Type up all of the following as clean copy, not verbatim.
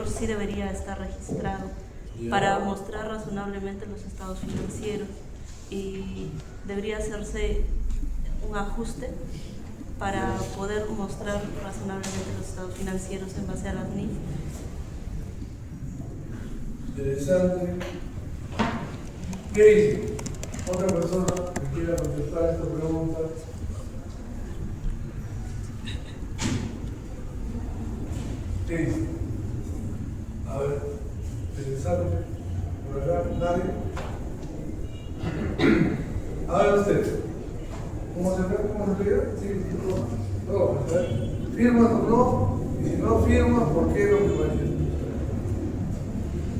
sí debería estar registrado para mostrar razonablemente los estados financieros, y debería hacerse un ajuste para poder mostrar razonablemente los estados financieros en base a las NIF. Interesante. ¿Qué dice? Otra persona que quiera contestar esta pregunta. ¿Qué dice? A ver, interesante. Por acá, nadie. A ver usted. ¿Cómo se pide? Sí, no. ¿Firmas o no? Y si no firmas, ¿por qué no firmarías?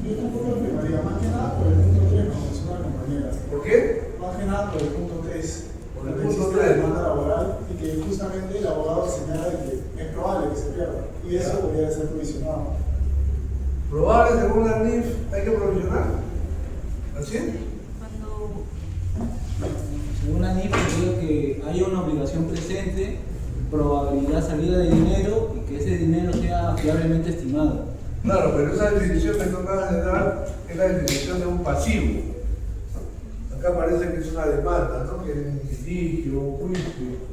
Yo tampoco firmaría, más que nada por el punto 3, como mencionó la compañera. ¿Por qué? Más que nada por el punto 3. Por el que punto existe 3. la demanda laboral y que justamente el abogado señala de que es probable que se pierda. Y eso debería ser provisionado. Probable, según la NIF, hay que provisionar. ¿Así? Según la NIF, creo que hay una obligación presente, probabilidad salida de dinero y que ese dinero sea fiablemente estimado. Claro, pero esa definición que tú acabas de dar es la definición de un pasivo. Acá parece que es una demanda, ¿no? Que es un litigio, un juicio.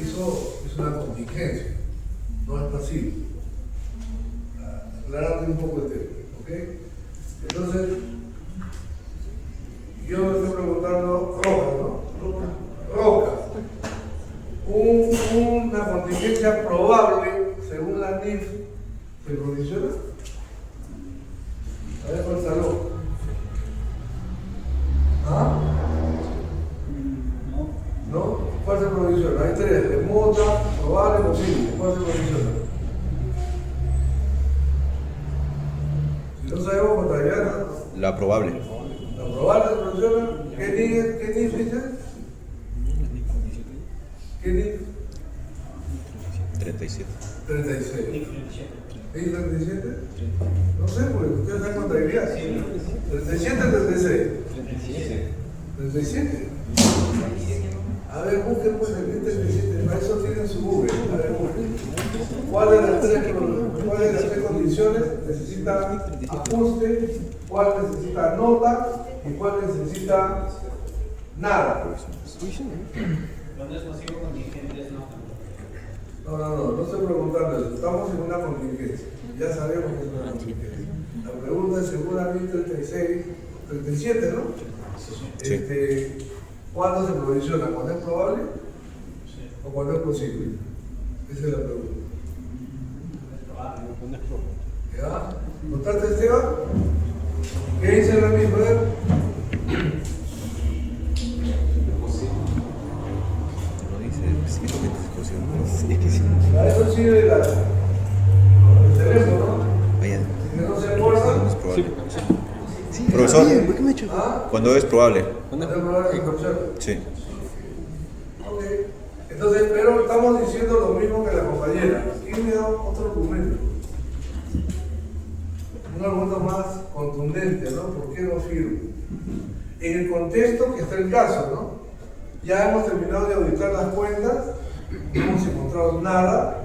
Eso es una contingencia, no es pasivo. Aclarando un poco el tema, ¿ok? Entonces, yo me estoy preguntando, Roca, ¿no? Roca. Una contingencia probable, según la NIF, ¿se provisiona? A ver, cuéntalo. ¿Ah? No. ¿No? ¿Cuál se provisiona? Hay tres: remota, probable, posible. ¿Cuál se provisiona? Si no sabemos, contabilidad. La probable. La probable se provisiona. ¿Qué NIF dice? ¿Qué NIF? 37. 36. ¿Y 37? No sé, pues ustedes están en contabilidad. 37, 36. 37. A ver, busquen pues el 37. Para eso tienen su Google. A ver, busquen. ¿Cuál de las tres condiciones necesita ajuste? ¿Cuál necesita nota? ¿Y cuál necesita nada? Cuando es pasivo contingente es nota. No estoy preguntando eso. Estamos en una contingencia. Ya sabemos que es una contingencia. La pregunta es, según la 36, 37, ¿no? Sí. ¿Cuándo se provisiona? ¿Cuándo es probable? ¿O cuándo es posible? Esa es la pregunta. ¿Ya? ¿Notaste, Esteban? ¿Qué dice la misma? No dice específicamente discusión. Para eso sirve el teléfono, ¿no? Vaya. Si no se acuerdan, Es probable. Profesor, ¿ah? ¿cuándo es probable? ¿Cuándo es probable que escuchar? Sí. Ok. Entonces, pero estamos diciendo lo mismo que la compañera. ¿Quién me da otro argumento? Un argumento más contundente, ¿no? ¿Por qué no firmo? En el contexto que está el caso, ¿no? Ya hemos terminado de auditar las cuentas, no hemos encontrado nada.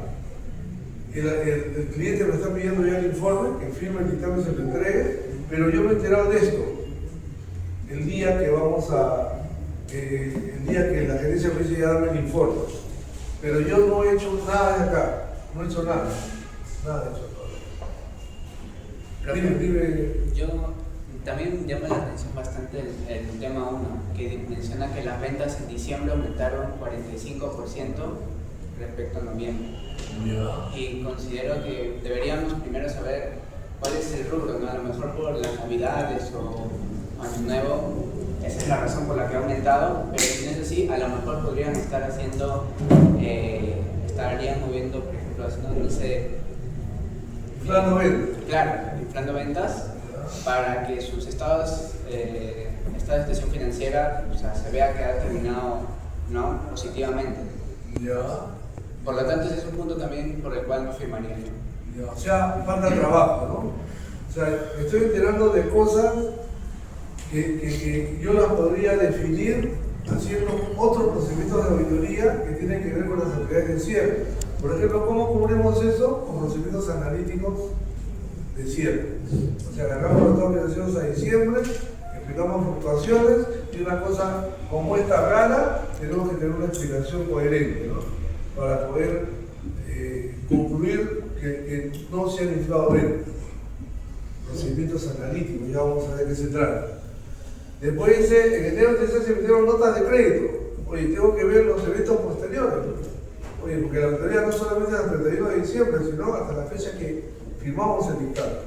El cliente me está pidiendo ya el informe, que firme el dictamen y se lo entregue, pero yo me he enterado de esto el día que el día que la gerencia me dice ya dame el informe. Pero yo no he hecho nada de acá, no he hecho nada. Nada he hecho todavía. Dime. Yo también llama la atención bastante el tema 1, que menciona que las ventas en diciembre aumentaron 45% respecto a noviembre. Ya. Y considero que deberíamos primero saber cuál es el rubro, ¿no? A lo mejor por las navidades o año nuevo, esa es la razón por la que ha aumentado, pero si no es así, a lo mejor podrían estar haciendo, estarían moviendo, por ejemplo, haciendo, no sé, Plan 90. claro, inflando ventas para que sus estados, esta situación financiera, o sea, se vea que ha terminado, ¿no?, positivamente. Ya. Por lo tanto, ese es un punto también por el cual no firmaría yo. Ya. O sea, falta trabajo, ¿no? O sea, me estoy enterando de cosas que yo las podría definir haciendo otro procedimiento de auditoría que tiene que ver con las actividades de cierre. Por ejemplo, ¿cómo cubrimos eso? Con procedimientos analíticos de cierre. O sea, agarramos los estados financieros a diciembre, explicamos fluctuaciones y una cosa como esta rara, tenemos que tener una explicación coherente, ¿no? Para poder concluir que no se han inflado ventas. Procedimientos analíticos, ya vamos a ver de qué se trata. Después dice, en enero 13 se emitieron notas de crédito. Oye, tengo que ver los eventos posteriores. Oye, porque la auditoría no solamente es el 31 de diciembre, sino hasta la fecha que firmamos el dictamen.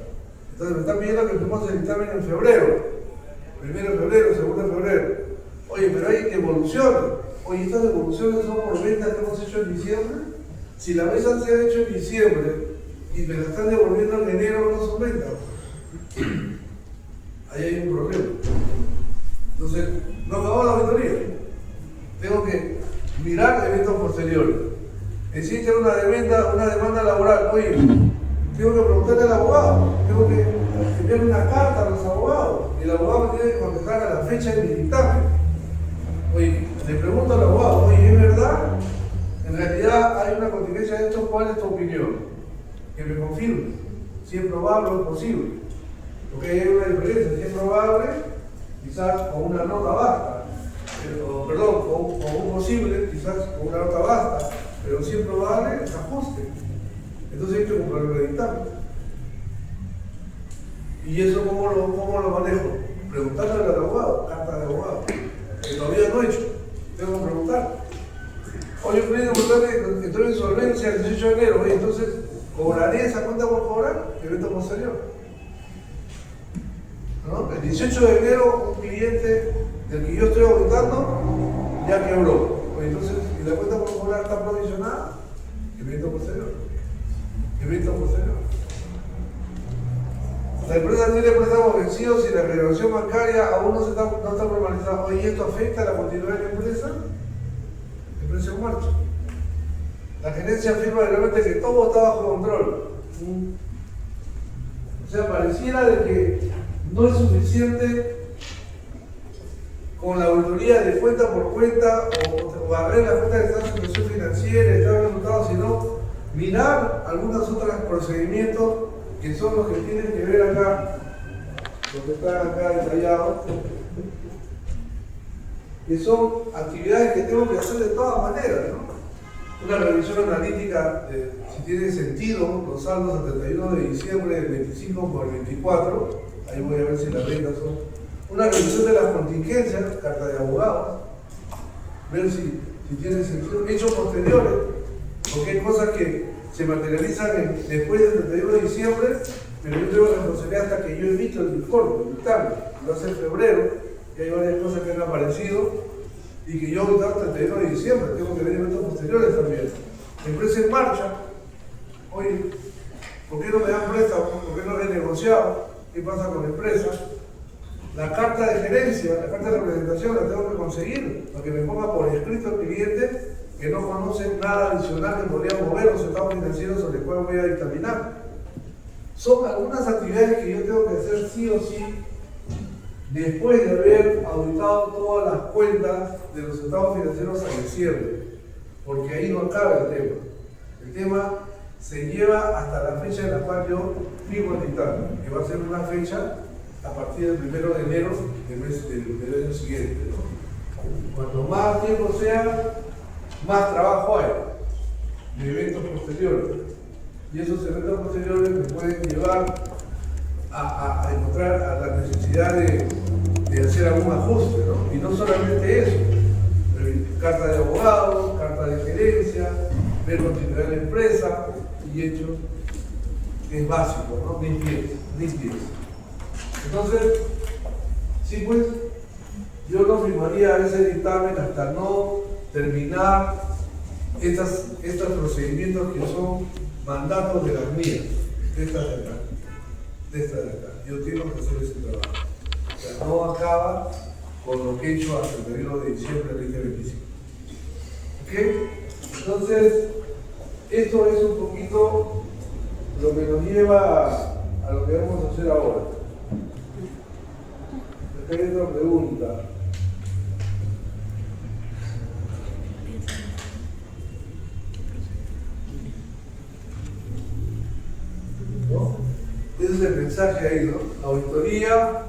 Entonces me están pidiendo que firmemos el dictamen en febrero. 1 de febrero, 2 de febrero. Oye, pero hay evoluciones. Oye, estas evoluciones son por ventas que hemos hecho en diciembre. Si la mesa se ha hecho en diciembre y me la están devolviendo en enero, no son ventas. Ahí hay un problema. Entonces, no acabó la auditoría. Tengo que mirar eventos posteriores. Existe una demanda laboral. Oye, tengo que preguntarle al abogado, tengo que enviarle una carta a los abogados. Y el abogado me tiene que contestar a la fecha de mi dictamen. Oye, le pregunto al abogado, oye, ¿es verdad? En realidad hay una contingencia de esto, ¿cuál es tu opinión? Que me confirme si es probable o es posible. Porque hay una diferencia, si es probable, quizás con una nota basta. Perdón, con un posible, quizás con una nota basta. Pero si es probable, es ajuste. Entonces hay que comprar el dictamen. ¿Y eso cómo lo manejo? Preguntándole al abogado, carta de abogado, que todavía no he hecho. Tengo que preguntar. Oye, Freddy, que estoy en insolvencia el 18 de enero. Oye, entonces, ¿cobraré esa cuenta por cobrar? Evento posterior. ¿No? El 18 de enero, un cliente del que yo estoy auditando ya quebró. Oye, entonces, ¿y la cuenta por cobrar está provisionada? Evento posterior. Evento posterior. La empresa tiene préstamos vencidos y la renovación bancaria aún no está formalizada. Oye, ¿esto afecta a la continuidad de la empresa? La empresa en marcha. La gerencia afirma realmente que todo está bajo control. O sea, pareciera de que no es suficiente con la auditoría de cuenta por cuenta o barrer la cuenta de estado de situación financiera, estado de resultados, sino mirar algunos otros procedimientos que son los que tienen que ver acá, los que están acá detallados, que son actividades que tengo que hacer de todas maneras, ¿no? Una revisión analítica, si tiene sentido, los saldos al 31 de diciembre del 25 por el 24, ahí voy a ver si las ventas son. Una revisión de las contingencias, carta de abogados, ver si tiene sentido. Hechos posteriores, porque hay cosas que se materializan después del 31 de diciembre, pero yo tengo responsabilidad hasta que yo emito el informe, el dictamen, lo hace en febrero, y hay varias cosas que han aparecido y que yo auditaba hasta el 31 de diciembre, tengo que ver eventos posteriores también. La empresa en marcha, oye, ¿por qué no me dan préstamo? ¿Por qué no he negociado? ¿Qué pasa con la empresa? La carta de gerencia, la carta de representación la tengo que conseguir para que me ponga por escrito el cliente que no conoce nada adicional que podría mover los estados financieros sobre el cual voy a dictaminar. Son algunas actividades que yo tengo que hacer sí o sí después de haber auditado todas las cuentas de los estados financieros a diciembre, porque ahí no acaba el tema. El tema se lleva hasta la fecha en la cual yo firmo el dictamen, que va a ser una fecha a partir del 1 de enero del año siguiente, ¿no? Cuanto más tiempo sea, más trabajo hay de eventos posteriores. Y esos eventos posteriores me pueden llevar a encontrar a la necesidad de hacer algún ajuste, ¿no? Y no solamente eso, carta de abogados, carta de gerencia, ver continuidad de la empresa y hechos que es básico, ¿no? Limpieza. Entonces, sí, pues, yo no firmaría ese dictamen hasta no terminar estos procedimientos que son mandatos de las mías, de estas de acá. Yo tengo que hacer ese trabajo. O sea, no acaba con lo que he hecho hasta el 31 de diciembre del 2025. ¿Ok? Entonces, esto es un poquito lo que nos lleva a lo que vamos a hacer ahora. Acá hay otra pregunta. ¿no? Ese es el mensaje ahí, ¿no? La auditoría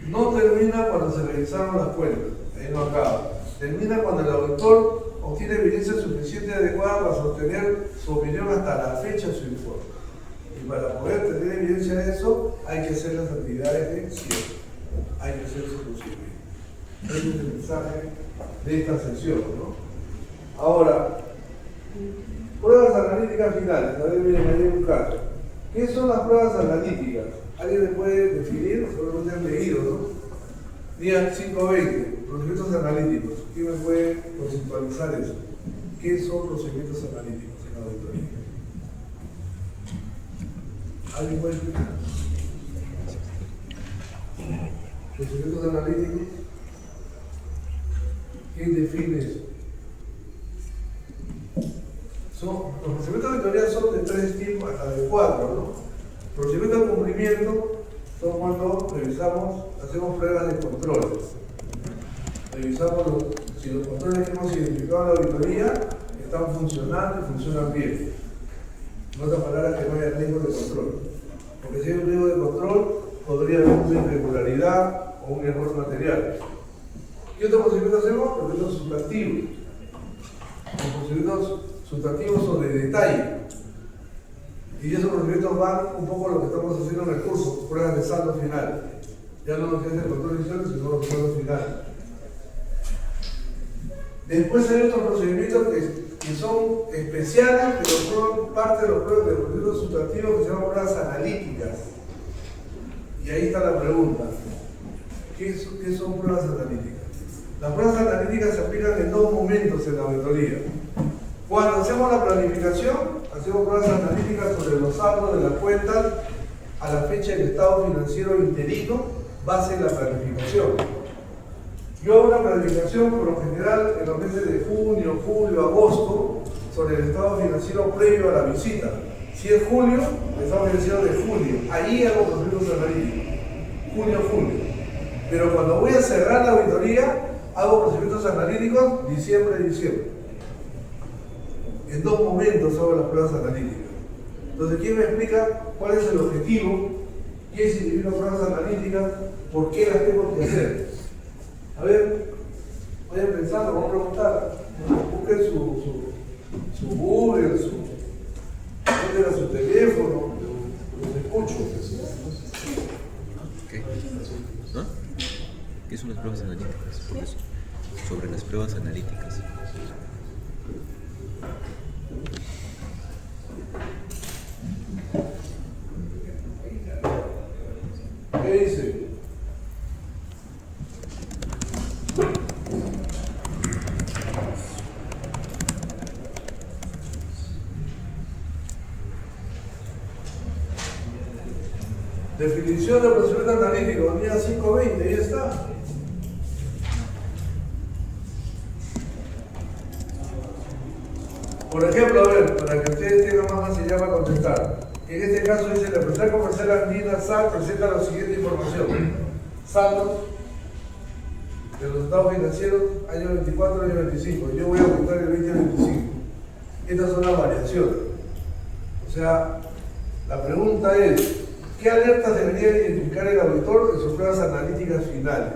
no termina cuando se revisaron las cuentas, ahí no acaba. Termina cuando el auditor obtiene evidencia suficiente y adecuada para sostener su opinión hasta la fecha de su informe. Y para poder tener evidencia de eso, hay que hacer las actividades de cierre. Hay que hacer su procedimiento. Ese es el mensaje de esta sesión, ¿no? Ahora, pruebas analíticas finales. A ver, miren, ahí hay un caso. ¿Qué son las pruebas analíticas? ¿Alguien me puede definir? Seguramente han leído, ¿no? Día 520, procedimientos analíticos. ¿Quién me puede conceptualizar eso? ¿Qué son procedimientos analíticos en la auditoría? ¿Alguien puede explicar? Procedimientos analíticos. ¿Quién define eso? Los procedimientos de auditoría son de 3 tipos, hasta de 4, ¿no? Procedimientos de cumplimiento son cuando revisamos, hacemos pruebas de control. Revisamos si los controles que hemos identificado en la auditoría están funcionando y funcionan bien. En otras palabras, que no haya riesgo de control. Porque si hay un riesgo de control, podría haber una irregularidad o un error material. ¿Qué otro procedimiento hacemos? Procedimientos sustantivos. Los procedimientos sustantivos son de detalle. Y esos procedimientos van un poco a lo que estamos haciendo en el curso, pruebas de saldo final. Ya no nos es el control inicial, sino el saldo final. Después hay otros procedimientos que son especiales, pero son parte de los procedimientos sustantivos que se llaman pruebas analíticas. Y ahí está la pregunta. ¿Qué son pruebas analíticas? Las pruebas analíticas se aplican en 2 momentos en la auditoría. Cuando hacemos la planificación, hacemos pruebas analíticas sobre los saldos de las cuentas a la fecha del estado financiero interino, base en la planificación. Yo hago una planificación por lo general en los meses de junio, julio, agosto, sobre el estado financiero previo a la visita. Si es julio, el estado financiero de julio. Ahí hago procedimientos analíticos. Junio. Pero cuando voy a cerrar la auditoría, hago procedimientos analíticos diciembre. En 2 momentos hago las pruebas analíticas. Entonces, ¿quién me explica cuál es el objetivo? ¿Qué significan pruebas analíticas? ¿Por qué las tengo que hacer? A ver, vayan pensando, vamos a preguntar. Busquen su Google, su teléfono, los escucho. ¿Qué? ¿Ah? ¿Qué son las pruebas analíticas? Por eso. Sobre las pruebas analíticas. ¿Qué dice? Definición de procedimiento analítico, día 520, ahí está. Por ejemplo, a ver, para que ustedes tengan más facilidad para contestar. En este caso dice, la empresa comercial andina SAC presenta la siguiente información. Saldo de los estados financieros año 24, año 25. Yo voy a aumentar el 2025. Estas son las variaciones. O sea, la pregunta es, ¿qué alertas debería identificar el auditor en sus pruebas analíticas finales?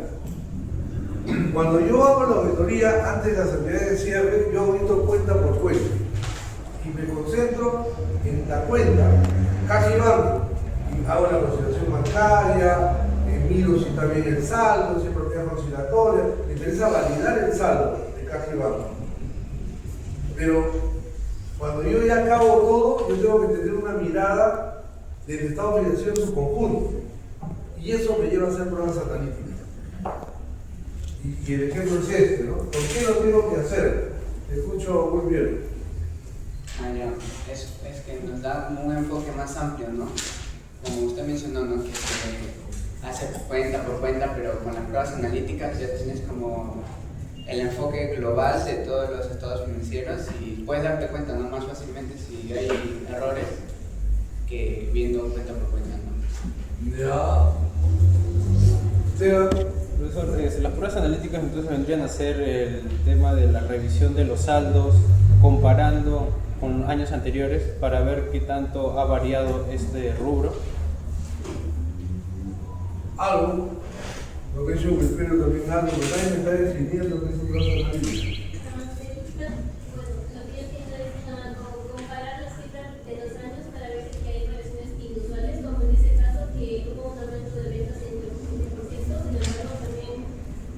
Cuando yo hago la auditoría antes de las actividades de cierre, yo audito cuenta por cuenta. Y me concentro en la cuenta, caja y banco. Y hago la consideración bancaria, miro si está bien el saldo, si hay propiedad conciliatoria. Me interesa validar el saldo de caja y banco. Pero cuando yo ya acabo todo, yo tengo que tener una mirada del estado financiero en su conjunto. Y eso me lleva a hacer pruebas analíticas. Y el ejemplo es este, ¿no? ¿Por qué lo tengo que hacer? Te escucho muy bien. Ya. Es que nos da como un enfoque más amplio, ¿no? Como usted mencionó, ¿no? Que hace cuenta por cuenta, pero con las pruebas analíticas ya tienes como el enfoque global de todos los estados financieros y puedes darte cuenta, ¿no? Más fácilmente si hay errores que viendo cuenta por cuenta, ¿no? Ya. Profesor, las pruebas analíticas entonces vendrían a ser el tema de la revisión de los saldos, comparando con años anteriores para ver qué tanto ha variado este rubro? Algo, lo que yo espero también algo, pero nadie me está definiendo qué es un plazo analítico. Comparar las cifras de los años para ver si hay variaciones inusuales, como en ese caso que hubo un aumento de ventas en el 15%, sin embargo también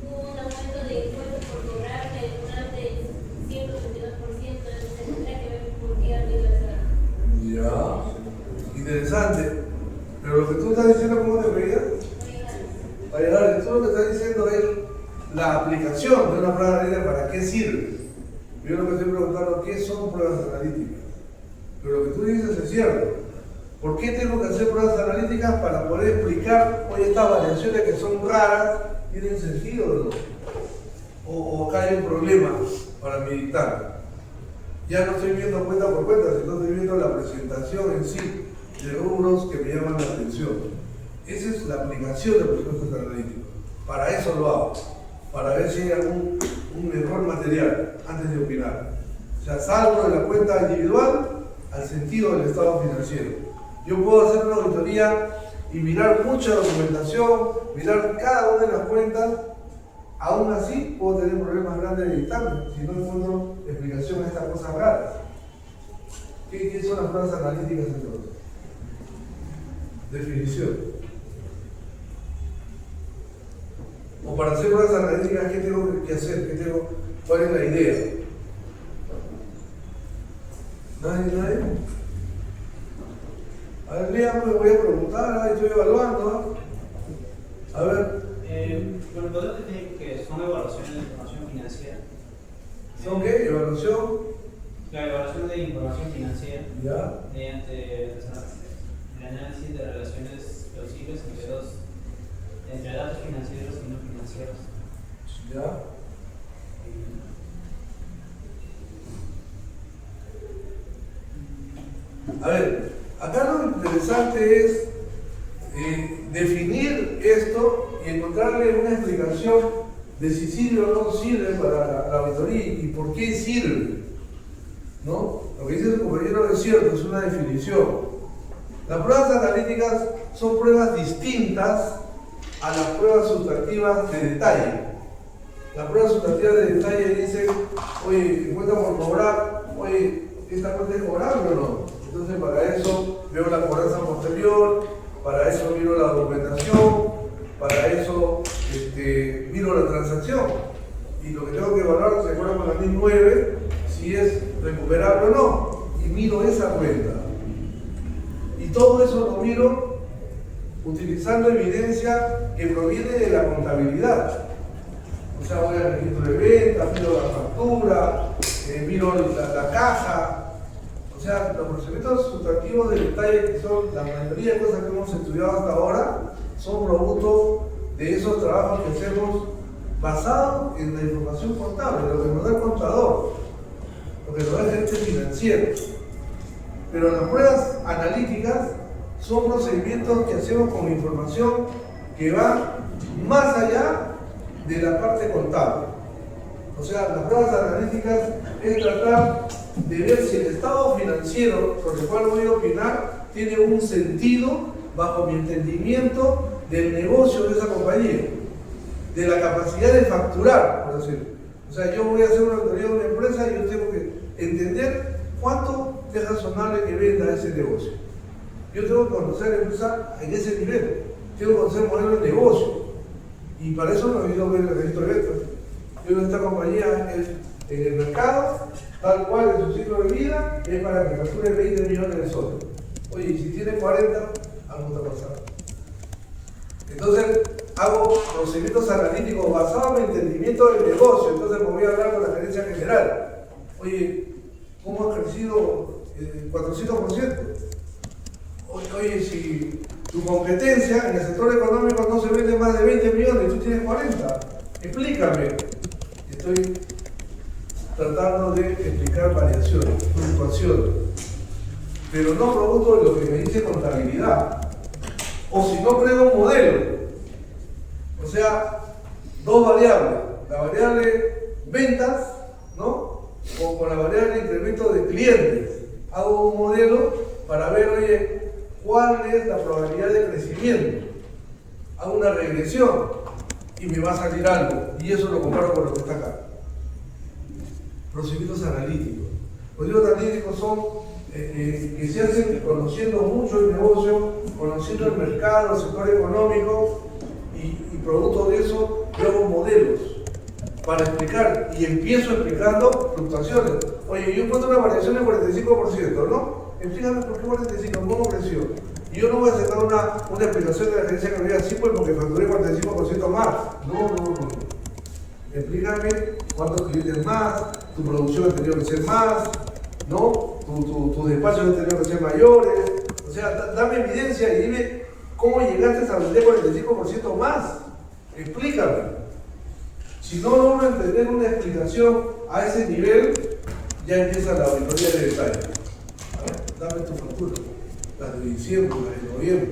hubo un aumento de impuestos por cobrar en más del 182%, entonces tendría que ver por qué ha habido esa. Ya, interesante. Pero lo que tú estás diciendo, ¿cómo te veías? Tú lo que estás diciendo es la aplicación de una prueba analítica, ¿para qué sirve? Yo lo que estoy preguntando, ¿qué son pruebas analíticas? Pero lo que tú dices es cierto. ¿Por qué tengo que hacer pruebas analíticas? Para poder explicar, oye, estas variaciones que son raras, ¿tienen sentido o no? O acá hay un problema para mi dictamen. Ya no estoy viendo cuenta por cuenta, sino estoy viendo la presentación en sí de rubros que me llaman la atención. Esa es la aplicación de procesos analíticos. Para eso lo hago, para ver si hay algún error material antes de opinar. O sea, salgo de la cuenta individual al sentido del estado financiero. Yo puedo hacer una auditoría y mirar mucha documentación, mirar cada una de las cuentas. Aún así, puedo tener problemas grandes de dictamen si no encuentro explicación a estas cosas raras. ¿Qué son las pruebas analíticas entonces? Definición. O para hacer pruebas analíticas, ¿qué tengo que hacer? ¿Cuál es la idea? ¿Nadie? A ver, Lea, me voy a preguntar, estoy evaluando. A ver. Lo importante es que son evaluaciones de información financiera. ¿Son qué? ¿Evaluación? La evaluación de información financiera. Ya. Mediante el análisis de relaciones plausibles entre datos financieros y no financieros. Ya. A ver, acá lo interesante es definir esto y encontrarle una explicación de si sirve o no sirve para la auditoría y por qué sirve, ¿no? Lo que dice el compañero es cierto, es una definición. Las pruebas analíticas son pruebas distintas a las pruebas sustantivas de detalle. Las pruebas sustantivas de detalle dicen, oye, cuenta por cobrar, oye, ¿esta cuenta es cobrable o no? Entonces para eso veo la cobranza posterior, para eso miro la documentación, para eso miro la transacción. Y lo que tengo que evaluar, se acuerdan con la NIS 9, si es recuperable o no. Y miro esa cuenta. Y todo eso lo miro utilizando evidencia que proviene de la contabilidad. O sea, voy al registro de ventas, miro la factura, miro la caja. O sea, los procedimientos sustantivos de detalle, que son la mayoría de cosas que hemos estudiado hasta ahora, son producto de esos trabajos que hacemos basados en la información contable, lo que nos da el contador, lo que nos da el gerente financiero. Pero las pruebas analíticas son procedimientos que hacemos con información que va más allá de la parte contable. O sea, las pruebas analíticas es tratar de ver si el estado financiero con el cual voy a opinar tiene un sentido bajo mi entendimiento del negocio de esa compañía, de la capacidad de facturar, por decirlo. O sea, yo voy a hacer una auditoría de una empresa y yo tengo que entender cuánto es razonable que venda ese negocio. Yo tengo que conocer la empresa en ese nivel, tengo que conocer el modelo de negocio. Y para eso no he ido a ver el registro de ventas. Yo veo esta compañía en el mercado, tal cual en su ciclo de vida, es para que facture 20 millones de soles. Oye, y si tiene 40, algo está pasando. Entonces, hago procedimientos analíticos basados en mi entendimiento del negocio. Entonces, me voy a hablar con la gerencia general. Oye, ¿cómo ha crecido 400%? Oye, si tu competencia en el sector económico no se vende más de 20 millones y tú tienes 40, explícame. Estoy tratando de explicar variaciones, fluctuaciones, pero no producto de lo que me dice contabilidad. O si no, creo un modelo. O sea, dos variables. La variable ventas, ¿no? O con la variable incremento de clientes. hago un modelo para ver, oye, cuál es la probabilidad de crecimiento. Hago una regresión y me va a salir algo, y eso lo comparo con lo que está acá. Procedimientos analíticos. Procedimientos analíticos son que se hacen conociendo mucho el negocio, conociendo el mercado, el sector económico, y producto de eso luego modelos para explicar, y empiezo explicando fluctuaciones. Oye, yo encuentro una variación del 45%, ¿no? Explícame por qué 45%, ¿cómo creció? Y yo no voy a sacar una explicación de la gerencia que me diga, sí, pues porque facturé 45% más. No. Explícame cuántos clientes más, tu producción ha tenido que ser más, ¿no? Tus despachos han tenido que ser mayores. O sea, dame evidencia y dime cómo llegaste a vender 45% más. Explícame. Si no logro entender una explicación a ese nivel, ya empieza la auditoría de detalle. Dame tu factura, las de diciembre, las de noviembre,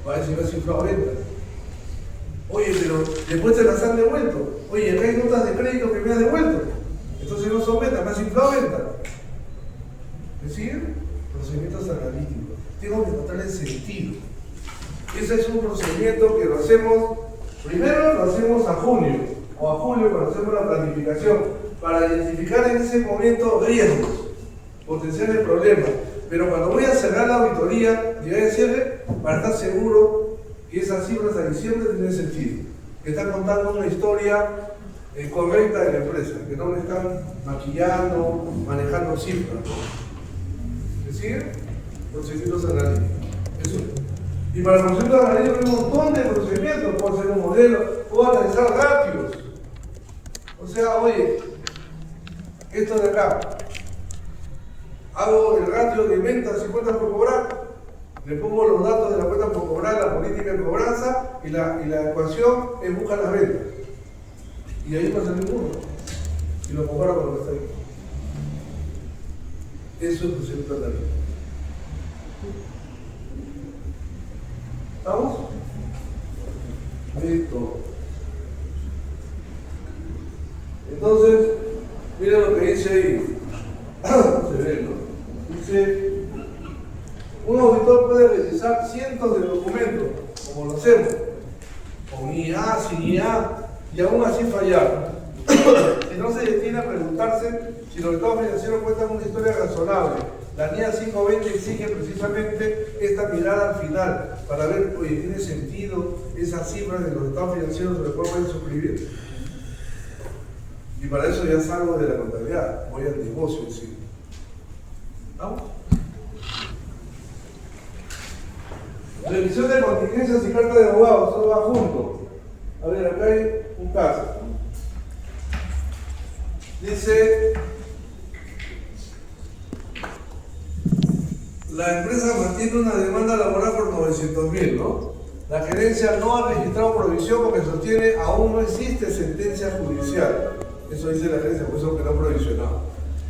para ver si me has inflado ventas. Oye, pero después te las han devuelto. Oye, acá hay notas de crédito que me has devuelto. Entonces no son ventas, me has inflado ventas. ¿Me siguen? Procedimientos analíticos. Tengo que encontrar el sentido. Ese es un procedimiento que lo hacemos, primero lo hacemos a junio o a julio cuando hacemos la planificación, para identificar en ese momento riesgos, potenciales problemas. Pero cuando voy a cerrar la auditoría, llegué a cierre para estar seguro que esas cifras a diciembre tienen sentido, que están contando una historia correcta de la empresa, que no me están maquillando, manejando cifras. ¿Me siguen? Procedimientos analíticos. Eso. Y para el procedimiento analítico hay un montón de procedimientos. Puedo hacer un modelo, puedo analizar ratios. O sea, oye, esto de acá, hago el ratio de ventas y cuentas por cobrar, le pongo los datos de la cuenta por cobrar, la política de cobranza, y la ecuación es buscar las ventas. Y ahí pasa el uno. Y lo comparo con lo que está ahí. Eso es procedimiento analítico. ¿Estamos? Listo. Entonces, miren lo que dice ahí. Se ve, ¿no? Dice, un auditor puede revisar cientos de documentos, como lo hacemos, con IA, sin IA, y aún así fallar. Si no se detiene a preguntarse si los estados financieros cuentan una historia razonable. La NIA 520 exige precisamente esta mirada al final, para ver, oye, ¿tiene sentido esas cifras de los estados financieros sobre cuál pueden suscribir? Y para eso ya salgo de la contabilidad, voy al negocio en sí. ¿Vamos? Revisión de contingencias y carta de abogados, todo va junto. A ver, acá hay un caso. Dice, la empresa mantiene una demanda laboral por 900.000, ¿no? La gerencia no ha registrado provisión porque sostiene aún no existe sentencia judicial. Eso dice la gerencia, por eso que no ha provisionado.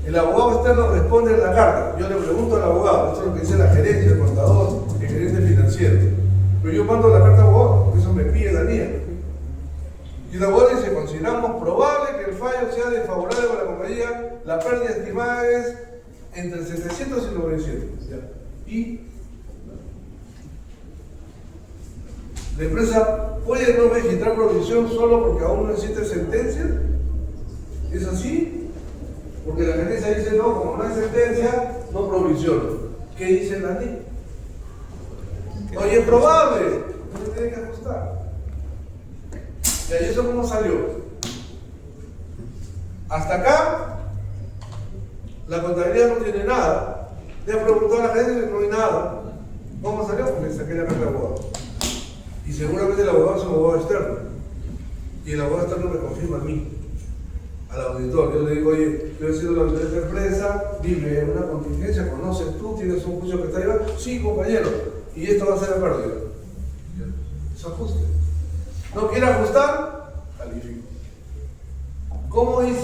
El abogado externo responde en la carta. Yo le pregunto al abogado, esto es lo que dice la gerencia, el contador, el gerente financiero. Pero yo mando la carta al abogado, porque eso me pide la NIA. Y el abogado dice, consideramos probable que el fallo sea desfavorable para la compañía, la pérdida estimada es entre 700 y 900. ¿Ya? Y la empresa puede no registrar provisión solo porque aún no existe sentencia. ¿Es así? Porque la gerencia dice, no, como no hay sentencia, no provisiono. ¿Qué dice la ley? Oye, es probable, no se tiene que ajustar. ¿Y ahí eso cómo salió? Hasta acá, la contabilidad no tiene nada. Le he preguntado a la gerencia y no hay nada. ¿Cómo salió? Porque saqué la carta de abogado. Y seguramente el abogado es un abogado externo. Y el abogado externo me confirma a mí, al auditor. Yo le digo, oye, yo he sido la autoridad de esta empresa, dime, una contingencia, ¿conoces tú? ¿Tienes un juicio que está ahí? Sí, compañero. Y esto va a ser la pérdida. Eso ajuste. ¿No quiere ajustar? Califico. ¿Cómo dice?